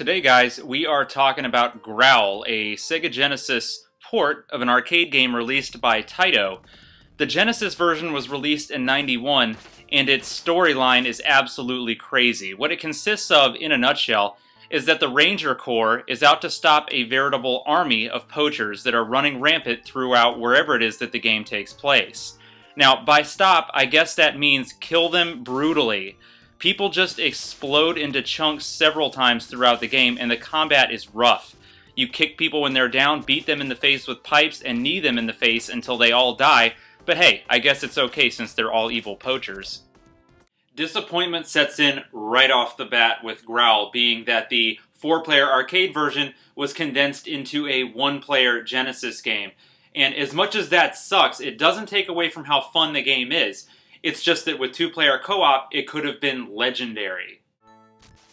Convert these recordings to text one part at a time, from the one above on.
Today, guys, we are talking about Growl, a Sega Genesis port of an arcade game released by Taito. The Genesis version was released in '91, and its storyline is absolutely crazy. What it consists of, in a nutshell, is that the Ranger Corps is out to stop a veritable army of poachers that are running rampant throughout wherever it is that the game takes place. Now, by stop, I guess that means kill them brutally. People just explode into chunks several times throughout the game, and the combat is rough. You kick people when they're down, beat them in the face with pipes, and knee them in the face until they all die, but hey, I guess it's okay since they're all evil poachers. Disappointment sets in right off the bat with Growl, being that the 4-player arcade version was condensed into a 1-player Genesis game. And as much as that sucks, it doesn't take away from how fun the game is. It's just that with 2-player co-op, it could have been legendary.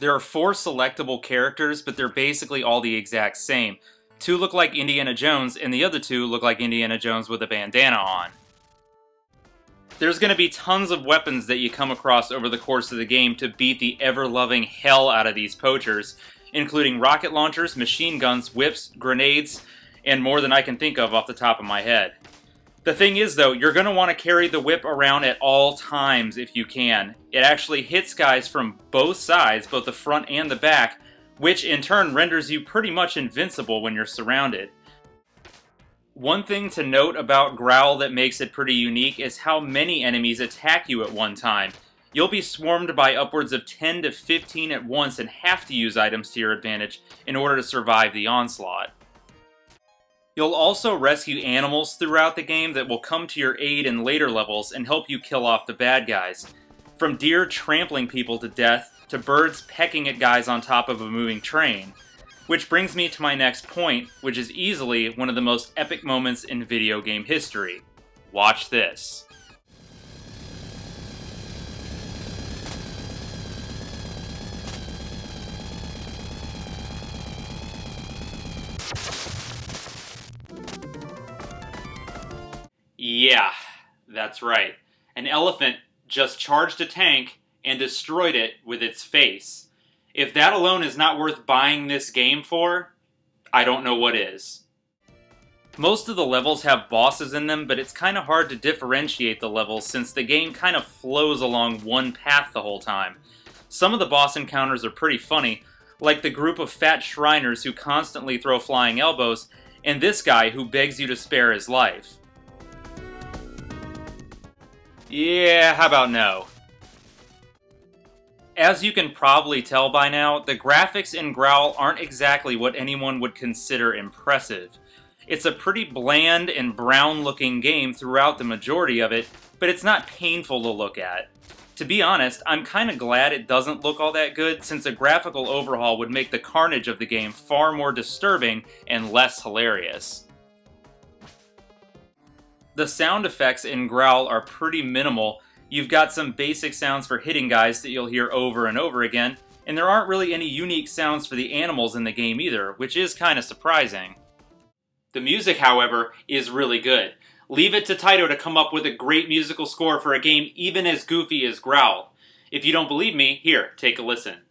There are 4 selectable characters, but they're basically all the exact same. 2 look like Indiana Jones, and the other 2 look like Indiana Jones with a bandana on. There's going to be tons of weapons that you come across over the course of the game to beat the ever-loving hell out of these poachers, including rocket launchers, machine guns, whips, grenades, and more than I can think of off the top of my head. The thing is, though, you're going to want to carry the whip around at all times if you can. It actually hits guys from both sides, both the front and the back, which in turn renders you pretty much invincible when you're surrounded. One thing to note about Growl that makes it pretty unique is how many enemies attack you at one time. You'll be swarmed by upwards of 10 to 15 at once and have to use items to your advantage in order to survive the onslaught. You'll also rescue animals throughout the game that will come to your aid in later levels and help you kill off the bad guys. From deer trampling people to death, to birds pecking at guys on top of a moving train. Which brings me to my next point, which is easily one of the most epic moments in video game history. Watch this. Yeah, that's right. An elephant just charged a tank and destroyed it with its face. If that alone is not worth buying this game for, I don't know what is. Most of the levels have bosses in them, but it's kind of hard to differentiate the levels since the game kind of flows along one path the whole time. Some of the boss encounters are pretty funny, like the group of fat Shriners who constantly throw flying elbows, and this guy who begs you to spare his life. Yeah, how about no? As you can probably tell by now, the graphics in Growl aren't exactly what anyone would consider impressive. It's a pretty bland and brown-looking game throughout the majority of it, but it's not painful to look at. To be honest, I'm kinda glad it doesn't look all that good, since a graphical overhaul would make the carnage of the game far more disturbing and less hilarious. The sound effects in Growl are pretty minimal. You've got some basic sounds for hitting guys that you'll hear over and over again, and there aren't really any unique sounds for the animals in the game either, which is kinda surprising. The music, however, is really good. Leave it to Taito to come up with a great musical score for a game even as goofy as Growl. If you don't believe me, here, take a listen.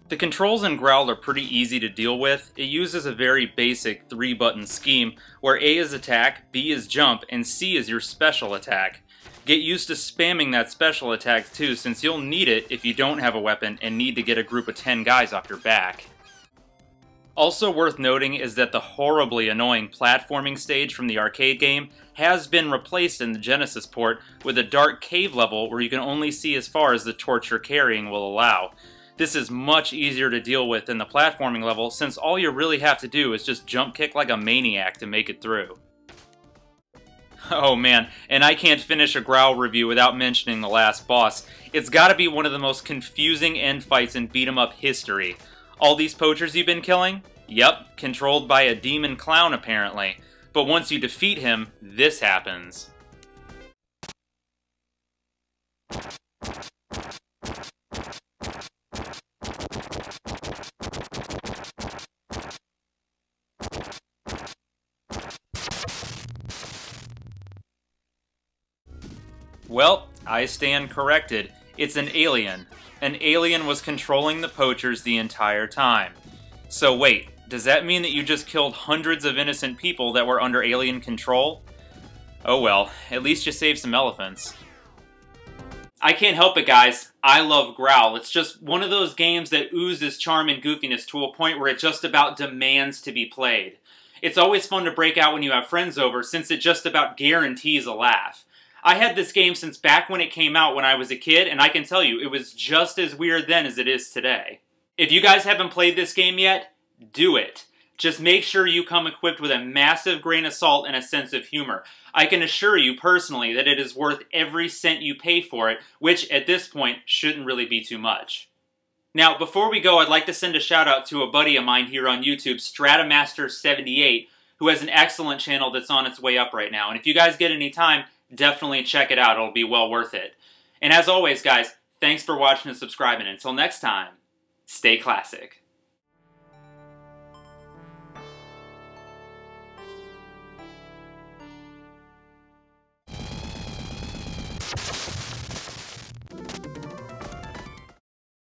The controls in Growl are pretty easy to deal with. It uses a very basic 3-button scheme, where A is attack, B is jump, and C is your special attack. Get used to spamming that special attack too, since you'll need it if you don't have a weapon and need to get a group of 10 guys off your back. Also worth noting is that the horribly annoying platforming stage from the arcade game has been replaced in the Genesis port with a dark cave level where you can only see as far as the torch you're carrying will allow. This is much easier to deal with than the platforming level, since all you really have to do is just jump kick like a maniac to make it through. Oh man, and I can't finish a Growl review without mentioning the last boss. It's gotta be one of the most confusing end fights in beat-em-up history. All these poachers you've been killing? Yep, controlled by a demon clown apparently. But once you defeat him, this happens. Well, I stand corrected. It's an alien. An alien was controlling the poachers the entire time. So wait, does that mean that you just killed hundreds of innocent people that were under alien control? Oh well, at least you saved some elephants. I can't help it, guys. I love Growl. It's just one of those games that oozes charm and goofiness to a point where it just about demands to be played. It's always fun to break out when you have friends over, since it just about guarantees a laugh. I had this game since back when it came out when I was a kid, and I can tell you, it was just as weird then as it is today. If you guys haven't played this game yet, do it. Just make sure you come equipped with a massive grain of salt and a sense of humor. I can assure you personally that it is worth every cent you pay for it, which at this point shouldn't really be too much. Now, before we go, I'd like to send a shout out to a buddy of mine here on YouTube, Stratomaster78, who has an excellent channel that's on its way up right now. And if you guys get any time, definitely check it out. It'll be well worth it. And as always, guys, thanks for watching and subscribing. Until next time, stay classic.